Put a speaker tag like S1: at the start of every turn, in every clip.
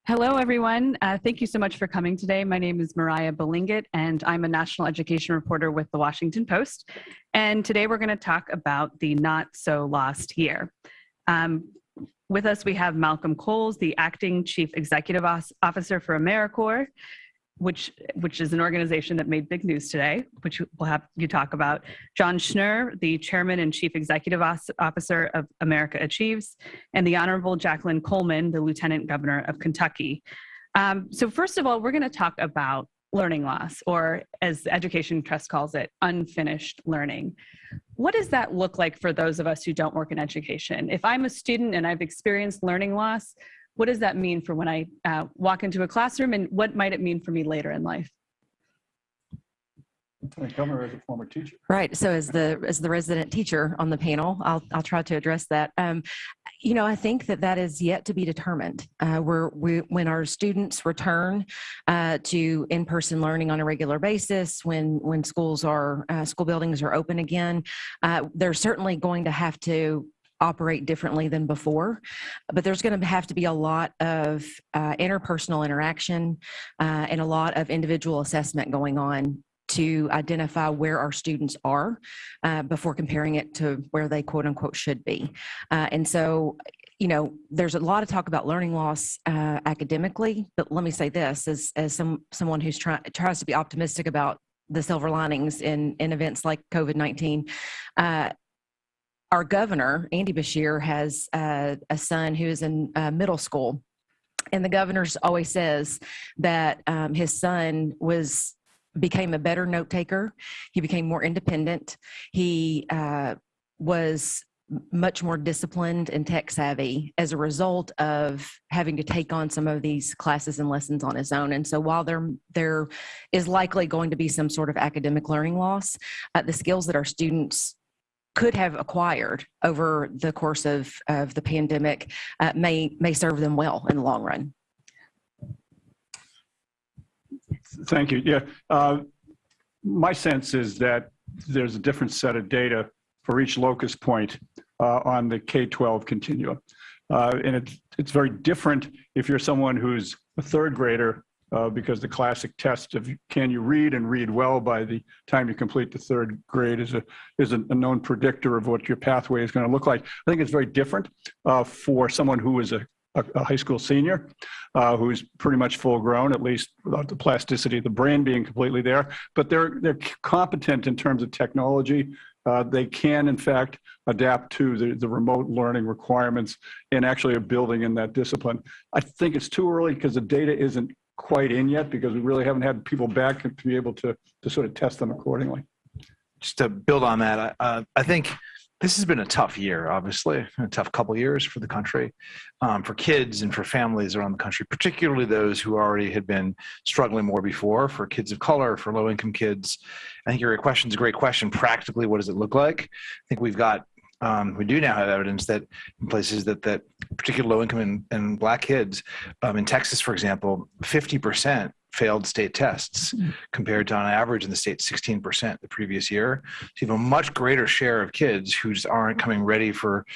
S1: Hello, everyone. Thank you so much for coming today. My name is Moriah Baligit, and I'm a national education reporter with the Washington Post. And today we're going to talk about the not so lost year. With us, we have Malcolm Coles, the acting chief executive officer for AmeriCorps, which is an organization that made big news today, which we'll have you talk about. John Schnur, the chairman and chief executive officer of America Achieves, and the Honorable Jacqueline Coleman, the lieutenant governor of Kentucky. So first of all, we're going to talk about learning loss, or as the Education Trust calls it, unfinished learning. What does that look like for those of us who don't work in education? If I'm a student and I've experienced learning loss, what does that mean for when I walk into a classroom, and what might it mean for me later in life?
S2: Governor as a former teacher.
S3: Right. So as the resident teacher on the panel, I'll try to address that. I think that is yet to be determined. When our students return to in-person learning on a regular basis, when school buildings are open again, they're certainly going to have to operate differently than before, but there's going to have to be a lot of interpersonal interaction and a lot of individual assessment going on to identify where our students are before comparing it to where they quote unquote should be. And so, there's a lot of talk about learning loss academically, but let me say this as someone who's tries to be optimistic about the silver linings in events like COVID-19. Our governor, Andy Beshear, has a son who is in middle school. And the governor always says that his son became a better note taker. He became more independent. He was much more disciplined and tech savvy as a result of having to take on some of these classes and lessons on his own. And so while there is likely going to be some sort of academic learning loss, the skills that our students could have acquired over the course of the pandemic may serve them well in the long run.
S2: Thank you. Yeah, my sense is that there's a different set of data for each locus point on the K-12 continuum. And it's very different if you're someone who's a third grader, because the classic test of can you read and read well by the time you complete the third grade is a known predictor of what your pathway is going to look like. I think it's very different for someone who is a high school senior who's pretty much full grown, at least without the plasticity of the brain being completely there, but they're competent in terms of technology. They can, in fact, adapt to the remote learning requirements and actually are building in that discipline. I think it's too early because the data isn't quite in yet, because we really haven't had people back to be able to sort of test them accordingly.
S4: Just to build on that, I think this has been a tough year, obviously, a tough couple of years for the country, for kids and for families around the country, particularly those who already had been struggling more before, for kids of color, for low-income kids. I think your question is a great question. Practically, what does it look like? I think we do now have evidence that in places that particularly low-income and Black kids, in Texas, for example, 50% failed state tests compared to on average in the state 16% the previous year. So you have a much greater share of kids who just aren't coming ready for,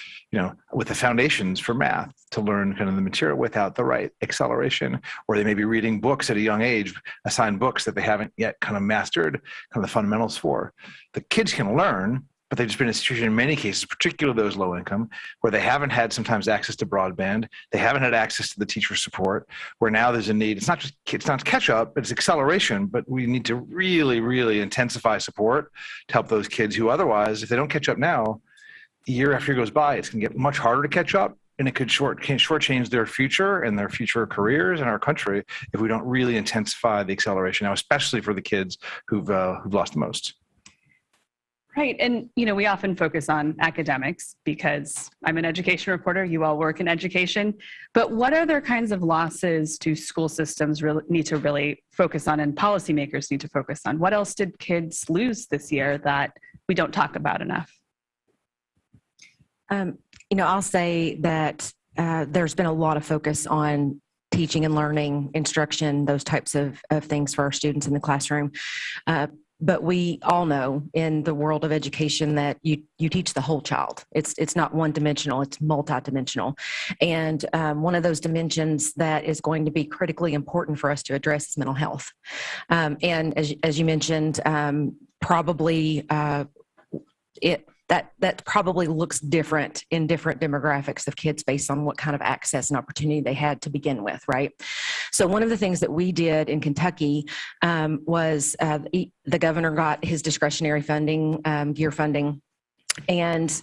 S4: with the foundations for math to learn kind of the material without the right acceleration, or they may be reading books at a young age, assigned books that they haven't yet kind of mastered kind of the fundamentals for. The kids can learn, but they've just been in a situation in many cases, particularly those low income, where they haven't had sometimes access to broadband, they haven't had access to the teacher support, where now there's a need. It's not catch up, but it's acceleration, but we need to really, really intensify support to help those kids who otherwise, if they don't catch up now, year after year goes by, it's going to get much harder to catch up, and it could shortchange their future and their future careers in our country if we don't really intensify the acceleration now, especially for the kids who've lost the most.
S1: Right. And, we often focus on academics because I'm an education reporter. You all work in education. But what other kinds of losses do school systems need to really focus on, and policymakers need to focus on? What else did kids lose this year that we don't talk about enough?
S3: I'll say that there's been a lot of focus on teaching and learning, instruction, those types of things for our students in the classroom. But we all know in the world of education that you teach the whole child. It's not one dimensional, it's multidimensional. And one of those dimensions that is going to be critically important for us to address is mental health. And as you mentioned, probably that probably looks different in different demographics of kids based on what kind of access and opportunity they had to begin with, right? So one of the things that we did in Kentucky was the governor got his discretionary funding, gear funding, and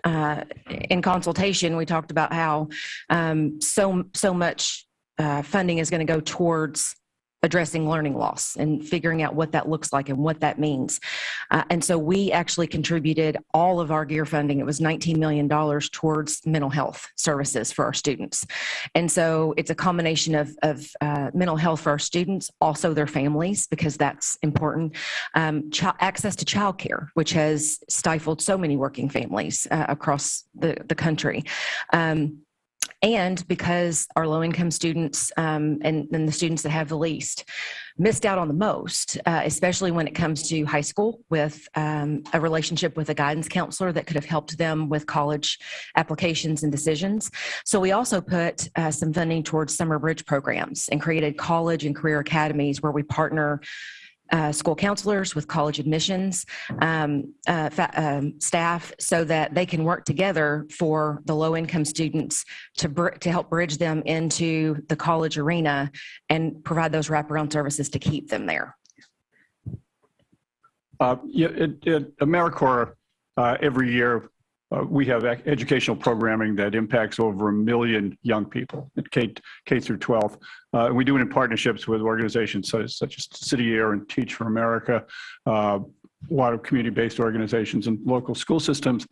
S3: in consultation, we talked about how so much funding is going to go towards addressing learning loss and figuring out what that looks like and what that means. And so we actually contributed all of our gear funding. It was $19 million towards mental health services for our students. And so it's a combination of mental health for our students, also their families, because that's important. Access to childcare, which has stifled so many working families across the country. And because our low-income students and the students that have the least missed out on the most, especially when it comes to high school, with a relationship with a guidance counselor that could have helped them with college applications and decisions. So we also put some funding towards summer bridge programs and created college and career academies where we partner school counselors with college admissions staff so that they can work together for the low-income students to help bridge them into the college arena and provide those wraparound services to keep them there.
S2: At AmeriCorps, every year we have educational programming that impacts over 1 million young people at K through 12. We do it in partnerships with organizations such as City Air and Teach for America, a lot of community-based organizations and local school systems.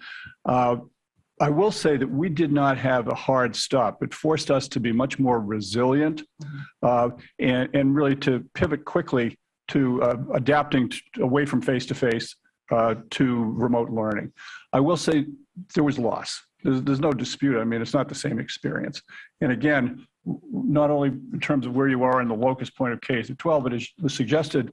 S2: I will say that we did not have a hard stop. It forced us to be much more resilient and really to pivot quickly to adapting away from face-to-face to remote learning. I will say there was loss. There's no dispute. I mean, it's not the same experience. And again, not only in terms of where you are in the locus point of K through 12, but as was suggested,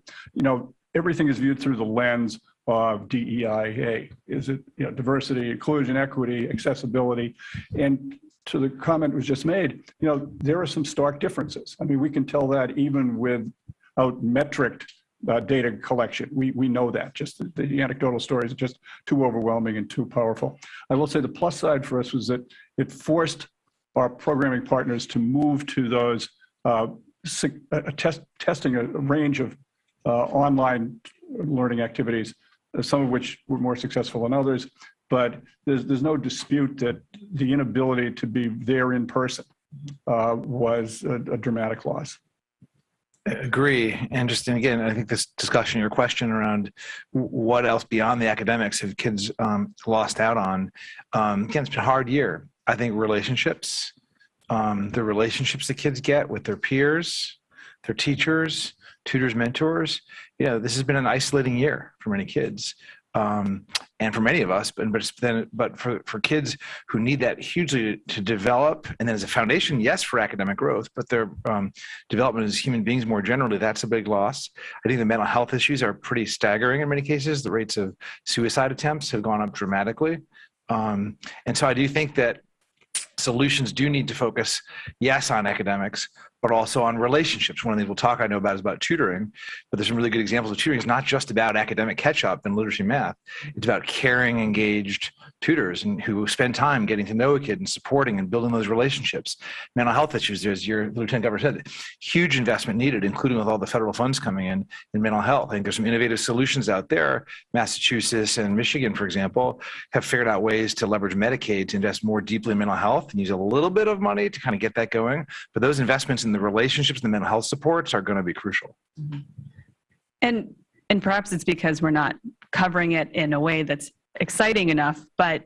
S2: everything is viewed through the lens of DEIA. Is it diversity, inclusion, equity, accessibility? And to the comment was just made, there are some stark differences. I mean, we can tell that even without metric data collection. We know that. Just the anecdotal stories are just too overwhelming and too powerful. I will say the plus side for us was that it forced our programming partners to move to those testing a range of online learning activities, some of which were more successful than others. But there's no dispute that the inability to be there in person was a dramatic loss.
S4: Agree. And again, I think this discussion, your question around what else beyond the academics have kids lost out on, again, it's been a hard year. I think relationships, the relationships that kids get with their peers, their teachers, tutors, mentors, this has been an isolating year for many kids. And for many of us, but for kids who need that hugely to develop, and then as a foundation, yes, for academic growth, but their development as human beings more generally, that's a big loss. I think the mental health issues are pretty staggering in many cases. The rates of suicide attempts have gone up dramatically. And so I do think that solutions do need to focus, yes, on academics, but also on relationships. One of the things we'll talk, I know about, is about tutoring, but there's some really good examples of tutoring. It's not just about academic catch-up and literacy and math. It's about caring, engaged tutors and who spend time getting to know a kid and supporting and building those relationships. Mental health issues, as your Lieutenant Governor said, huge investment needed, including with all the federal funds coming in mental health. I think there's some innovative solutions out there. Massachusetts and Michigan, for example, have figured out ways to leverage Medicaid to invest more deeply in mental health and use a little bit of money to kind of get that going. But those investments in the relationships and the mental health supports are going to be crucial.
S1: And perhaps it's because we're not covering it in a way that's exciting enough, but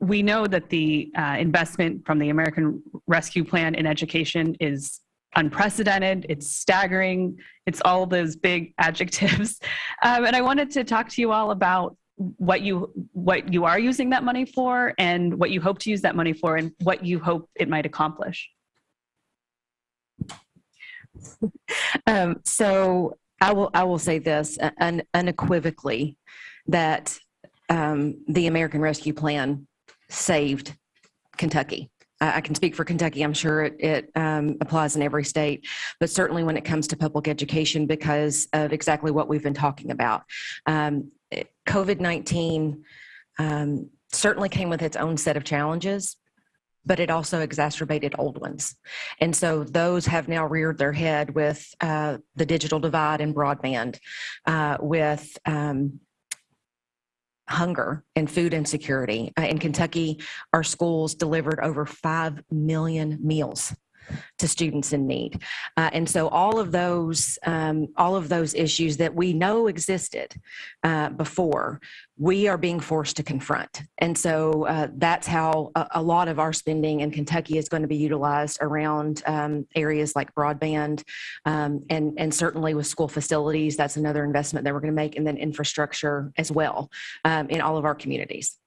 S1: we know that the investment from the American Rescue Plan in education is unprecedented, it's staggering, it's all those big adjectives. And I wanted to talk to you all about what you are using that money for and what you hope to use that money for and what you hope it might accomplish.
S3: So I will say this unequivocally, that the American Rescue Plan saved Kentucky. I can speak for Kentucky. I'm sure it applies in every state, but certainly when it comes to public education, because of exactly what we've been talking about. COVID-19 certainly came with its own set of challenges, but it also exacerbated old ones. And so those have now reared their head with the digital divide and broadband, with hunger and food insecurity. In Kentucky, our schools delivered over 5 million meals to students in need. And so all of those issues that we know existed before, we are being forced to confront. And so that's how a lot of our spending in Kentucky is going to be utilized around areas like broadband, and certainly with school facilities. That's another investment that we're going to make, and then infrastructure as well in all of our communities.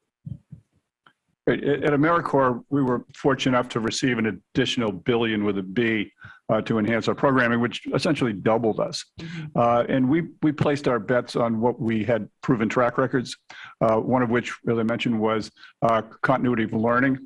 S2: At AmeriCorps, we were fortunate enough to receive an additional billion with a B to enhance our programming, which essentially doubled us. And we placed our bets on what we had proven track records, one of which, as I mentioned, was continuity of learning.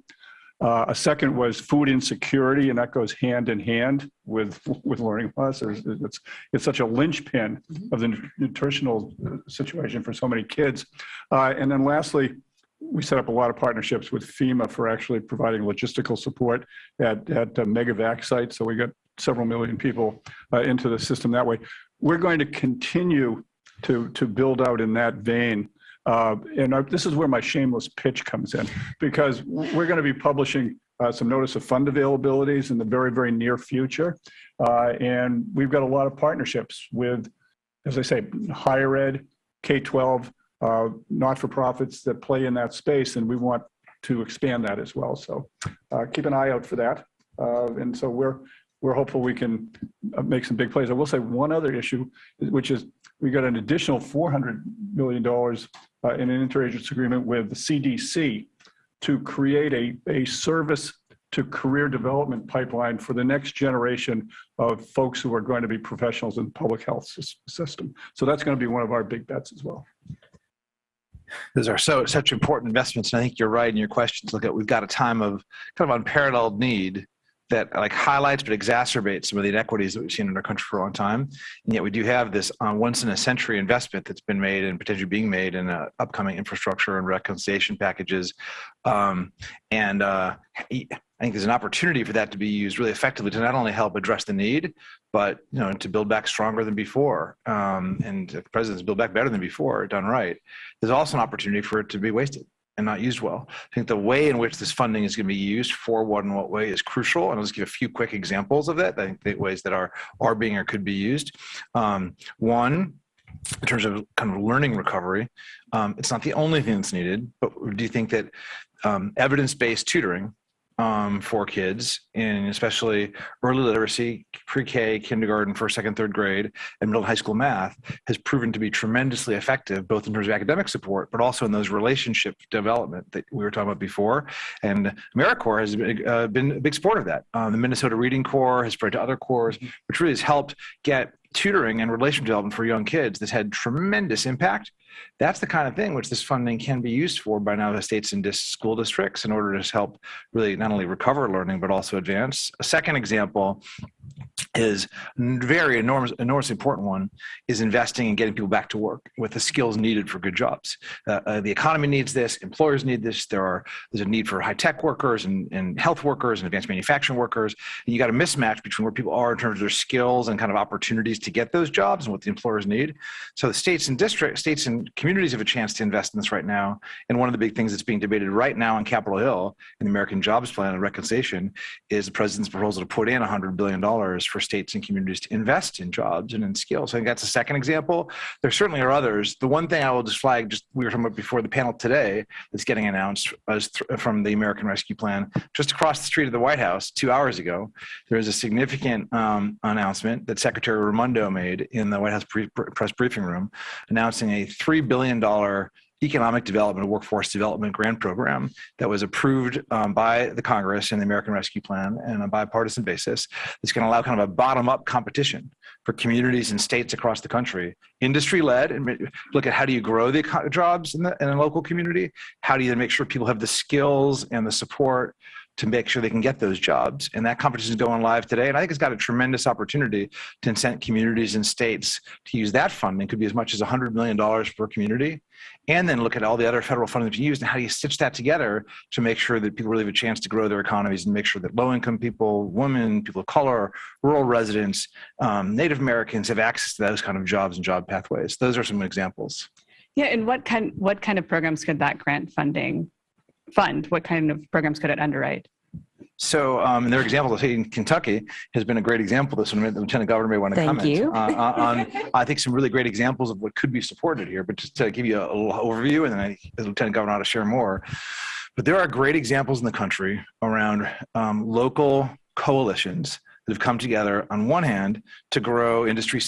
S2: A second was food insecurity, and that goes hand in hand with learning loss. It's such a linchpin of the nutritional situation for so many kids. And then lastly, we set up a lot of partnerships with FEMA for actually providing logistical support at megavac sites. So we got several million people into the system that way. We're going to continue to build out in that vein. This is where my shameless pitch comes in, because we're going to be publishing some notice of fund availabilities in the very, very near future. And we've got a lot of partnerships with, as I say, higher ed, K-12, not-for-profits that play in that space, and we want to expand that as well. So keep an eye out for that. And so we're hopeful we can make some big plays. I will say one other issue, which is we got an additional $400 million in an interagency agreement with the CDC to create a service to career development pipeline for the next generation of folks who are going to be professionals in the public health system. So that's going to be one of our big bets as well.
S4: Those are such important investments. And I think you're right in your questions. Look, we've got a time of kind of unparalleled need that like highlights but exacerbates some of the inequities that we've seen in our country for a long time. And yet we do have this once in a century investment that's been made and potentially being made in upcoming infrastructure and reconciliation packages. I think there's an opportunity for that to be used really effectively to not only help address the need, but to build back stronger than before, and the president's build back better than before, done right. There's also an opportunity for it to be wasted and not used well. I think the way in which this funding is going to be used for what and what way is crucial. And I'll just give a few quick examples of that. I think the ways that are being or could be used. One, in terms of kind of learning recovery, it's not the only thing that's needed, but do you think that evidence-based tutoring for kids in especially early literacy, pre-K, kindergarten, first, second, third grade, and middle and high school math has proven to be tremendously effective, both in terms of academic support, but also in those relationship development that we were talking about before. And AmeriCorps has been a big supporter of that. The Minnesota Reading Corps has spread to other corps, which really has helped get tutoring and relationship development for young kids that's had tremendous impact. That's the kind of thing which this funding can be used for by now the states and school districts in order to help really not only recover learning, but also advance. A second example is very enormously important one, is investing in getting people back to work with the skills needed for good jobs. The economy needs this, employers need this, there's a need for high-tech workers and health workers and advanced manufacturing workers. And you got a mismatch between where people are in terms of their skills and kind of opportunities to get those jobs and what the employers need. So the states and communities have a chance to invest in this right now. And one of the big things that's being debated right now on Capitol Hill in the American Jobs Plan and Reconciliation is the president's proposal to put in $100 billion for states and communities to invest in jobs and in skills. I think that's a second example. There certainly are others. The one thing I will just flag, we were talking about before the panel today, that's getting announced from the American Rescue Plan. Just across the street of the White House 2 hours ago, there was a significant announcement that Secretary Raimondo made in the White House press briefing room, announcing a $3 billion economic development, workforce development grant program that was approved by the Congress and the American Rescue Plan on a bipartisan basis. It's going to allow kind of a bottom-up competition for communities and states across the country, industry-led, and look at how do you grow the jobs in a local community? How do you make sure people have the skills and the support to make sure they can get those jobs? And that competition is going live today. And I think it's got a tremendous opportunity to incent communities and states to use that funding. It could be as much as $100 million per community. And then look at all the other federal funding that's used and how do you stitch that together to make sure that people really have a chance to grow their economies and make sure that low-income people, women, people of color, rural residents, Native Americans have access to those kind of jobs and job pathways. Those are some examples.
S1: Yeah, and what kind of programs could that grant funding fund? What kind of programs could it underwrite?
S4: So, and their example, say in Kentucky, has been a great example. This one, the Lieutenant Governor may want to
S3: Thank
S4: comment
S3: you.
S4: on, I think, some really great examples of what could be supported here. But just to give you a little overview, and then the Lieutenant Governor ought to share more. But there are great examples in the country around local coalitions that have come together on one hand to grow industry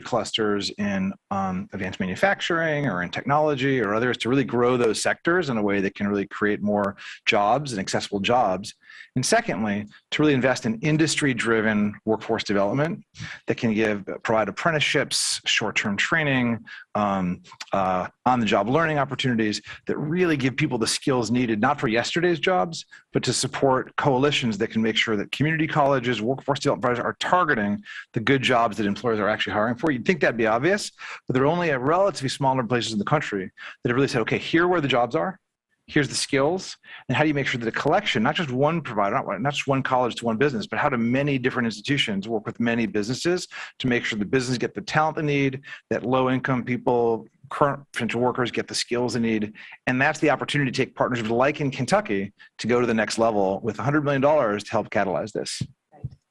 S4: clusters in advanced manufacturing or in technology or others, to really grow those sectors in a way that can really create more jobs and accessible jobs. And secondly, to really invest in industry-driven workforce development that can provide apprenticeships, short-term training, on-the-job learning opportunities that really give people the skills needed, not for yesterday's jobs, but to support coalitions that can make sure that community colleges, workforce development providers are targeting the good jobs that employers are actually hiring for. You'd think that'd be obvious, but there are only a relatively small number of places in the country that have really said, okay, here are where the jobs are. Here's the skills, and how do you make sure that a collection, not just one provider, not just one college to one business, but how do many different institutions work with many businesses to make sure the business get the talent they need, that low-income people, current potential workers get the skills they need. And that's the opportunity to take partnerships like in Kentucky to go to the next level with $100 million to help catalyze this.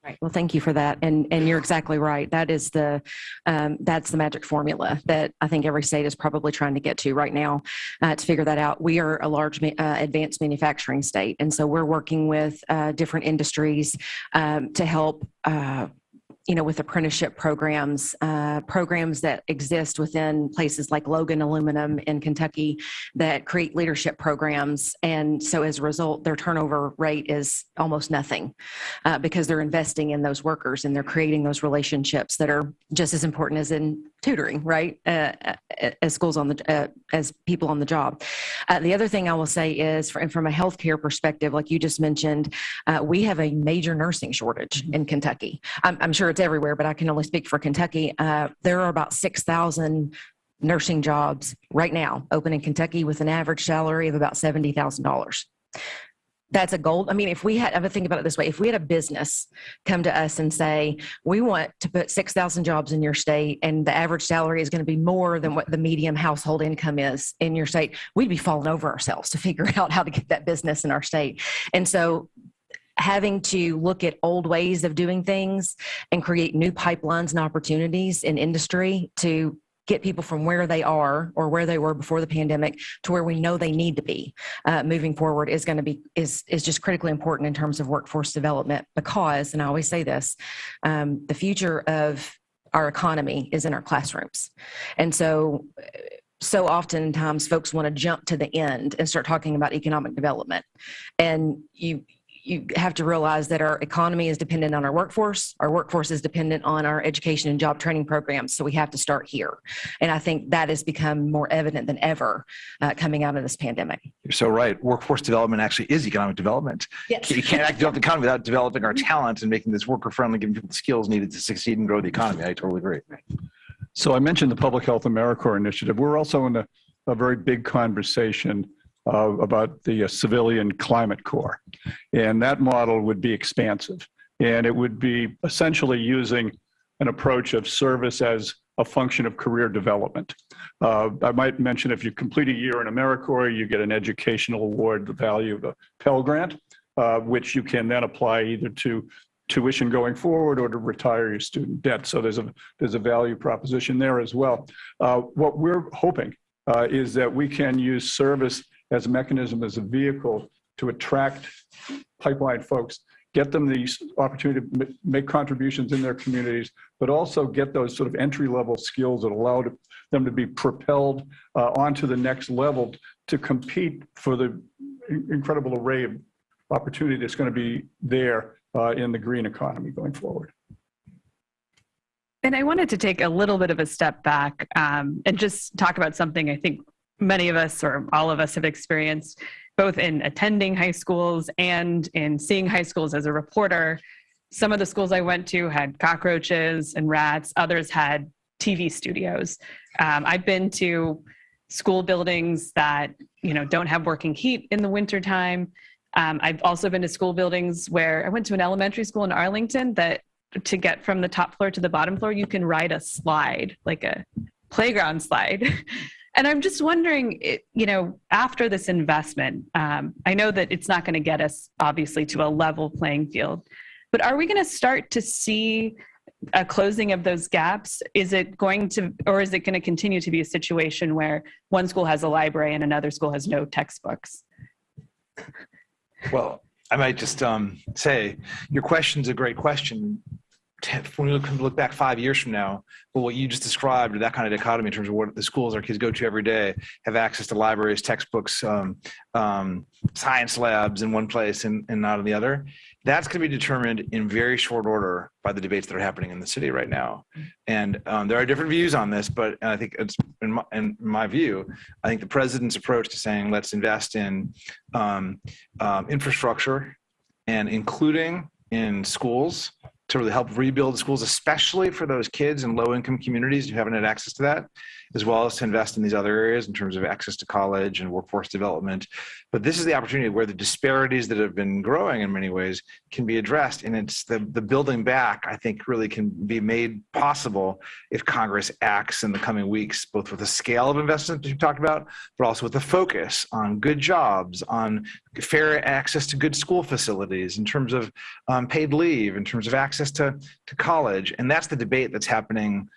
S3: Right. Well, thank you for that. And you're exactly right. That is that's the magic formula that I think every state is probably trying to get to right now to figure that out. We are a large advanced manufacturing state. And so we're working with different industries to help with apprenticeship programs that exist within places like Logan Aluminum in Kentucky that create leadership programs. And so as a result, their turnover rate is almost nothing because they're investing in those workers and they're creating those relationships that are just as important as in tutoring, right? As schools as people on the job. The other thing I will say is from a healthcare perspective, like you just mentioned, we have a major nursing shortage in Kentucky. I'm sure it's everywhere, but I can only speak for Kentucky. There are about 6,000 nursing jobs right now open in Kentucky with an average salary of about $70,000. That's a goal. I mean, I would think about it this way. If we had a business come to us and say, we want to put 6,000 jobs in your state and the average salary is going to be more than what the median household income is in your state, we'd be falling over ourselves to figure out how to get that business in our state. And so having to look at old ways of doing things and create new pipelines and opportunities in industry to get people from where they are or where they were before the pandemic to where we know they need to be moving forward is just critically important in terms of workforce development because, and I always say this, the future of our economy is in our classrooms. And so oftentimes folks want to jump to the end and start talking about economic development. And you have to realize that our economy is dependent on our workforce is dependent on our education and job training programs. So we have to start here. And I think that has become more evident than ever coming out of this pandemic.
S4: You're so right. Workforce development actually is economic development.
S3: Yes.
S4: You can't develop the economy without developing our talent and making this worker friendly, giving people the skills needed to succeed and grow the economy. I totally agree.
S3: Right.
S2: So I mentioned the Public Health AmeriCorps initiative. We're also in a very big conversation about the Civilian Climate Corps. And that model would be expansive. And it would be essentially using an approach of service as a function of career development. I might mention if you complete a year in AmeriCorps, you get an educational award, the value of a Pell Grant, which you can then apply either to tuition going forward or to retire your student debt. So there's a value proposition there as well. What we're hoping is that we can use service as a mechanism, as a vehicle to attract pipeline folks get them the opportunity to make contributions in their communities, but also get those sort of entry-level skills that allow them to be propelled onto the next level to compete for the incredible array of opportunity that's going to be there in the green economy going forward.
S1: And I wanted to take a little bit of a step back and just talk about something I think many of us or all of us have experienced, both in attending high schools and in seeing high schools as a reporter. Some of the schools I went to had cockroaches and rats. Others had TV studios. I've been to school buildings that don't have working heat in the wintertime. I've also been to school buildings where I went to an elementary school in Arlington that to get from the top floor to the bottom floor, you can ride a slide, like a playground slide. And I'm just wondering, after this investment, I know that it's not going to get us obviously to a level playing field, but are we going to start to see a closing of those gaps? Is it going to continue to be a situation where one school has a library and another school has no textbooks?
S4: Well, I might just say your question's a great question. When we look back 5 years from now, well, what you just described, that kind of dichotomy in terms of what the schools our kids go to every day, have access to libraries, textbooks, science labs in one place and not in the other, that's going to be determined in very short order by the debates that are happening in the city right now. And there are different views on this, but I think it's in my view, I think the president's approach to saying let's invest in infrastructure and including in schools to really help rebuild schools, especially for those kids in low-income communities who haven't had access to that, as well as to invest in these other areas in terms of access to college and workforce development. But this is the opportunity where the disparities that have been growing in many ways can be addressed. And it's the building back, I think, really can be made possible if Congress acts in the coming weeks, both with the scale of investment that you talked about, but also with the focus on good jobs, on fair access to good school facilities, in terms of paid leave, in terms of access to college. And that's the debate that's happening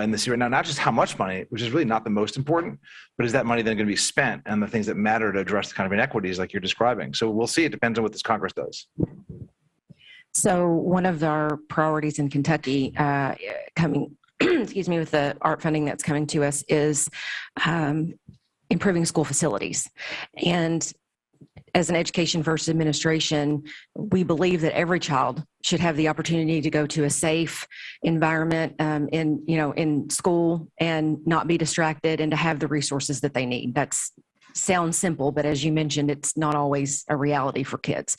S4: in the city right now, not just how much money, which is really not the most important, but is that money then going to be spent on the things that matter to address the kind of inequities like you're describing? So we'll see. It depends on what this Congress does.
S3: So one of our priorities in Kentucky coming, excuse me, with the art funding that's coming to us is improving school facilities. And as an education first administration, we believe that every child should have the opportunity to go to a safe environment in school and not be distracted and to have the resources that they need. That's sounds simple, but as you mentioned, it's not always a reality for kids.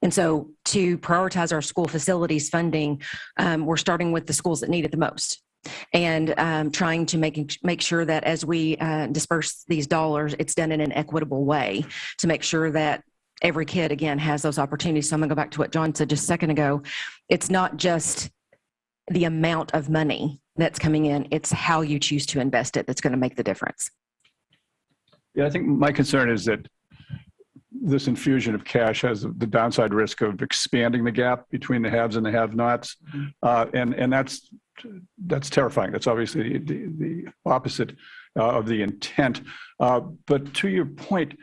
S3: And so to prioritize our school facilities funding, we're starting with the schools that need it the most. And trying to make sure that as we disperse these dollars, it's done in an equitable way to make sure that every kid, again, has those opportunities. So I'm going to go back to what John said just a second ago. It's not just the amount of money that's coming in, it's how you choose to invest it that's going to make the difference.
S2: Yeah, I think my concern is that this infusion of cash has the downside risk of expanding the gap between the haves and the have-nots. And that's terrifying. That's obviously the opposite of the intent. But to your point,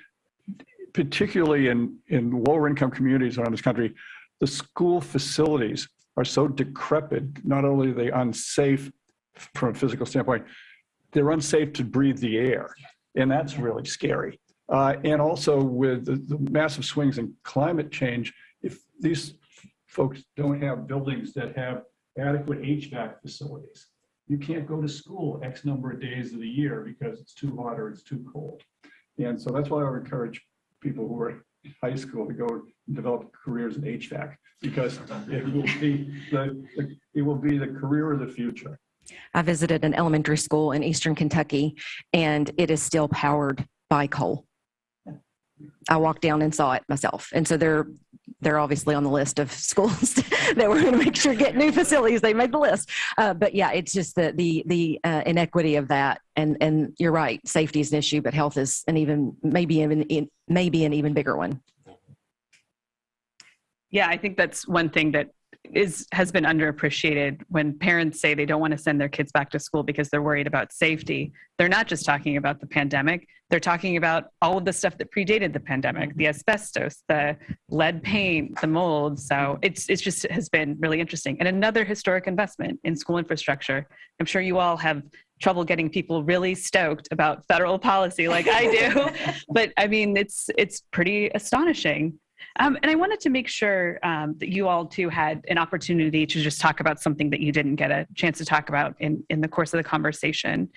S2: particularly in lower income communities around this country, the school facilities are so decrepit. Not only are they unsafe from a physical standpoint, they're unsafe to breathe the air. And that's really scary. And also with the massive swings in climate change, if these folks don't have buildings that have adequate HVAC facilities, you can't go to school X number of days of the year because it's too hot or it's too cold. And so that's why I would encourage people who are in high school to go and develop careers in HVAC, because it will be the career of the future.
S3: I visited an elementary school in Eastern Kentucky, and it is still powered by coal. I walked down and saw it myself. And so they're obviously on the list of schools that we're going to make sure get new facilities. They made the list. But yeah, it's just the inequity of that. And you're right, safety is an issue, but health is maybe an even bigger one.
S1: Yeah, I think that's one thing that has been underappreciated. When parents say they don't want to send their kids back to school because they're worried about safety, they're not just talking about the pandemic. They're talking about all of the stuff that predated the pandemic, the asbestos, the lead paint, the mold. So it's just has been really interesting. And another historic investment in school infrastructure. I'm sure you all have trouble getting people really stoked about federal policy like I do, but I mean, it's pretty astonishing. And I wanted to make sure that you all too had an opportunity to just talk about something that you didn't get a chance to talk about in the course of the conversation.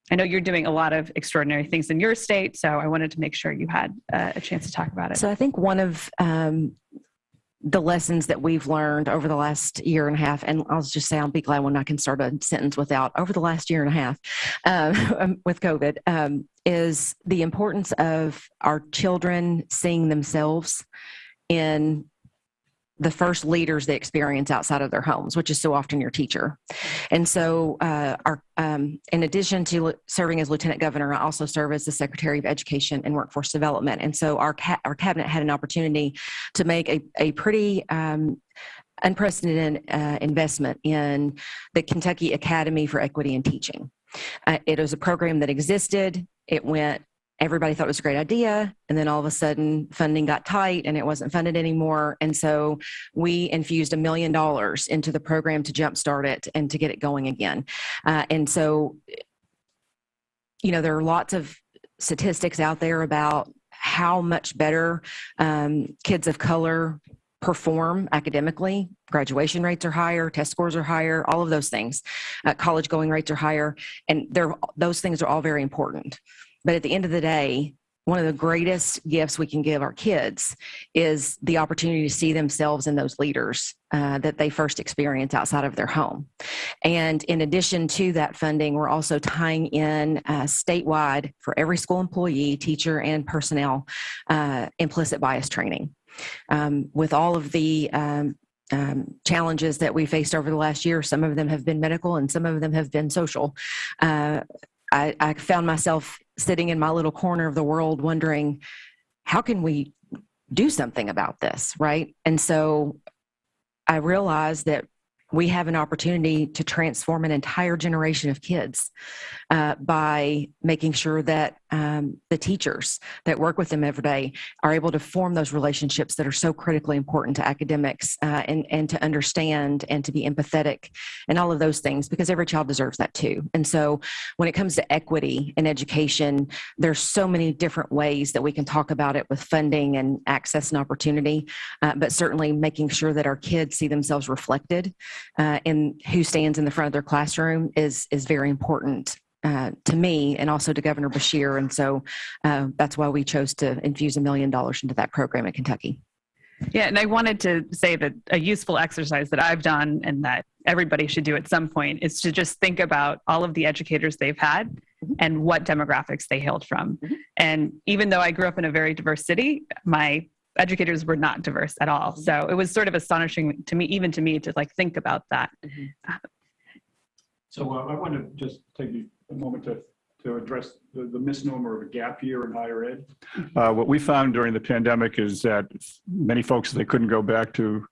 S1: I know you're doing a lot of extraordinary things in your state, so I wanted to make sure you had a chance to talk about it.
S3: So I think one of the lessons that we've learned over the last year and a half, and I'll just say I'll be glad when I can start a sentence without over the last year and a half with COVID, is the importance of our children seeing themselves in the first leaders they experience outside of their homes, which is so often your teacher. And so in addition to serving as Lieutenant Governor, I also serve as the Secretary of Education and Workforce Development. And so our cabinet had an opportunity to make a pretty unprecedented investment in the Kentucky Academy for Equity in Teaching. It was a program that existed. It went, everybody thought it was a great idea. And then all of a sudden funding got tight and it wasn't funded anymore. And so we infused $1 million into the program to jumpstart it and to get it going again. And so, you know, there are lots of statistics out there about how much better kids of color perform academically. Graduation rates are higher, test scores are higher, all of those things. College going rates are higher. And those things are all very important. But at the end of the day, one of the greatest gifts we can give our kids is the opportunity to see themselves in those leaders that they first experience outside of their home. And in addition to that funding, we're also tying in statewide for every school employee, teacher, and personnel implicit bias training. With all of the challenges that we faced over the last year, some of them have been medical and some of them have been social. I found myself sitting in my little corner of the world wondering, how can we do something about this, right? And so I realized that we have an opportunity to transform an entire generation of kids by making sure that the teachers that work with them every day are able to form those relationships that are so critically important to academics and to understand and to be empathetic and all of those things, because every child deserves that too. And so when it comes to equity in education, there's so many different ways that we can talk about it with funding and access and opportunity, but certainly making sure that our kids see themselves reflected in who stands in the front of their classroom is very important to me and also to Governor Beshear. And so that's why we chose to infuse $1 million into that program at Kentucky.
S1: Yeah, and I wanted to say that a useful exercise that I've done and that everybody should do at some point is to just think about all of the educators they've had and what demographics they hailed from. And even though I grew up in a very diverse city, my educators were not diverse at all. So it was sort of astonishing to me, even to me, to like think about that.
S2: So I want to just take a moment to address the misnomer of a gap year in higher ed. What we found during the pandemic is that many folks, they couldn't go back to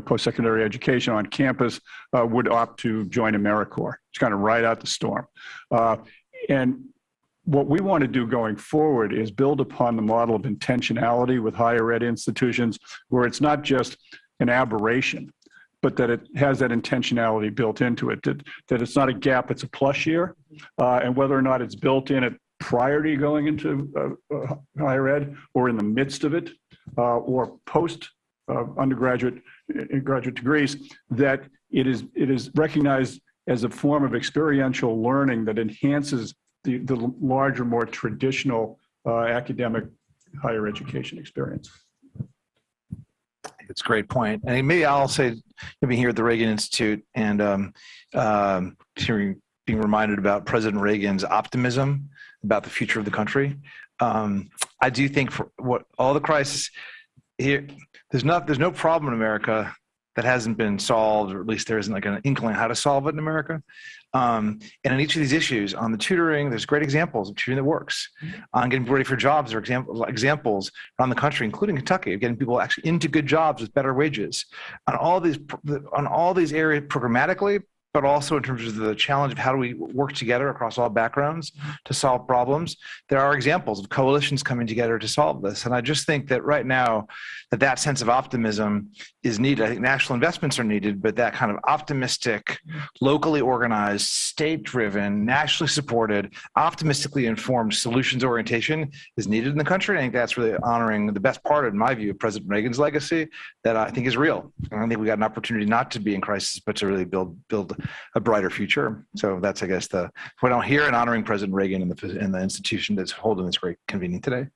S2: post-secondary education on campus, would opt to join AmeriCorps. It's kind of right out the storm. And what we want to do going forward is build upon the model of intentionality with higher ed institutions, where it's not just an aberration, but that it has that intentionality built into it, that it's not a gap, it's a plus year. And whether or not it's built in it prior to going into higher ed or in the midst of it or post undergraduate and graduate degrees, that it is recognized as a form of experiential learning that enhances the larger, more traditional academic higher education experience.
S4: It's a great point. And maybe I'll say, being here at the Reagan Institute and being reminded about President Reagan's optimism about the future of the country. I do think for what all the crisis here, there's no problem in America that hasn't been solved, or at least there isn't like an inkling how to solve it in America. And in each of these issues, on the tutoring, there's great examples of tutoring that works. On getting ready for jobs, there are examples around the country, including Kentucky, of getting people actually into good jobs with better wages. On all these areas programmatically, but also in terms of the challenge of how do we work together across all backgrounds to solve problems. There are examples of coalitions coming together to solve this. And I just think that right now, that sense of optimism is needed. I think national investments are needed, but that kind of optimistic, locally organized, state-driven, nationally supported, optimistically informed solutions orientation is needed in the country. I think that's really honoring the best part, in my view, of President Reagan's legacy that I think is real. And I think we got an opportunity not to be in crisis, but to really build a brighter future. So that's, I guess, what I'm here in honoring President Reagan and the institution that's holding this great convening today.